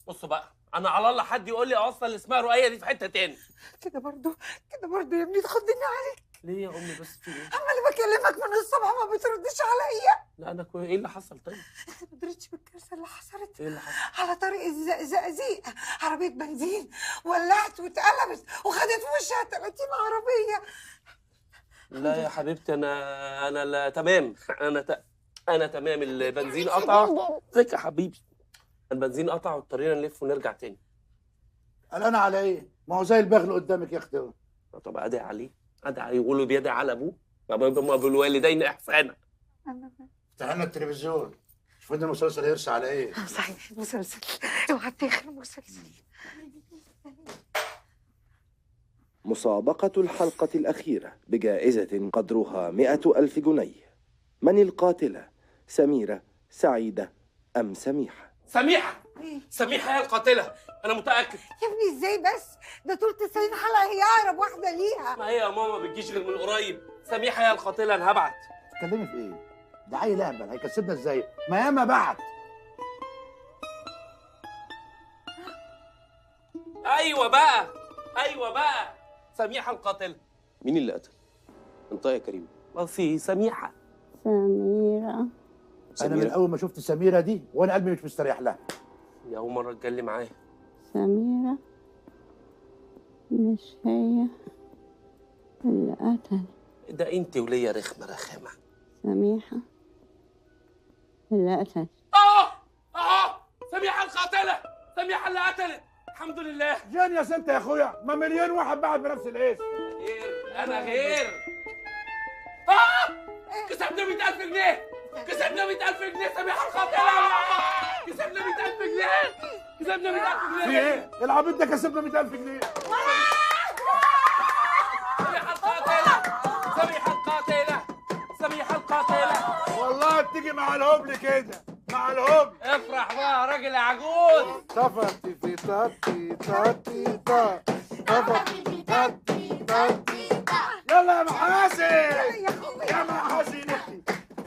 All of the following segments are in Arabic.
بصوا بقى، انا على الله حد يقول لي اوصل اللي اسمها رؤية دي في حته تاني. كده برضو يا ابني تخضني عليك. ليه يا امي بس في ايه؟ عمالة بكلمك من الصبح ما بتردش عليا. لا انا ايه اللي حصل طيب؟ انت ما درتش بالكارثه اللي حصلت؟ ايه اللي حصل؟ على طريق الزقازيق عربيه بنزين ولعت واتقلبت وخدت في وشها 30 عربيه. لا يا حبيبتي، انا لا تمام. انا تمام. البنزين قطع. ازيك يا حبيبي؟ البنزين قطع واضطرينا نلف ونرجع تاني. قلقان على ايه؟ ما هو زي البغل قدامك يا اختي. طب ادعي عليه، يقولوا بيدعي على ابوه، ما بالوالدين احسانا. افتح لنا التلفزيون، شوف لنا المسلسل هيرسى على ايه؟ صحيح مسلسل، اوعى تاخر مسلسل. مسابقة الحلقة الأخيرة بجائزة قدرها 100,000 جنيه. من القاتلة؟ سميرة، سعيدة أم سميحة؟ سميحة. إيه؟ سميحة هي القاتلة، أنا متأكد. يا ابني ازاي بس؟ ده طول 90 حلقه هي اقرب واحده ليها. ما هي يا ماما بتجيش غير من قريب. سميحة هي القاتلة، أنا هبعت. تتكلمي في ايه؟ ده عيل اهبل هيكسبنا ازاي؟ ما ياما بعت. أيوة بقى سميحة القاتلة. مين اللي قتل؟ أنت يا كريم. بصي سميحة. سميرة. انا من اول ما شفت سميره دي وانا قلبي مش مستريح لها. يا أول مرة اتكلم معاها. سميرة مش هي اللي قتل. ده أنت وليا رخمة. سميحة اللي قتل. سميحة القاتلة، سميحة اللي قتلت. الحمد لله. جانيوس انت يا اخويا، ما مليون واحد بعد بنفس الاسم. أنا غير. كسبنا 100,000 جنيه. كسبنا 100,000 جنيه. سميحة القاتلة. كسبنا 100,000 جنيه. كسبنا 100,000 جنيه. في ايه؟ العبيط ده كسبنا 100,000 جنيه. سميحة القاتلة. سميحة القاتلة. سميحة القاتلة. والله بتيجي مع الهبل كده، مع الهبل. افرح بقى يا راجل يا عجوز. طفتي في تاتي تاتي تا طفتي في تاتي تاتي تا. يلا يا محاسن. يا محاسن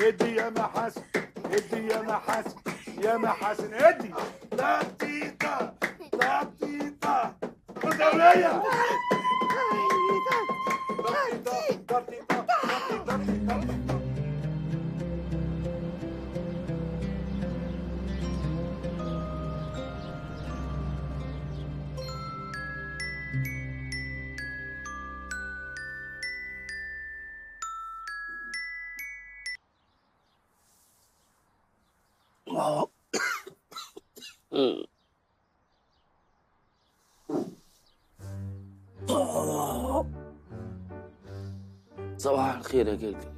ادي يا محاسن. ادي يا محاسن. يا محاسن ادي. تاتي تا تاتي تا. مدولية. صباح الخير يا جلجل.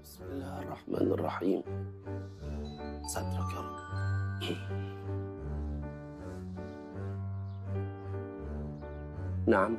بسم الله الرحمن الرحيم. سترك يا رب. نعم.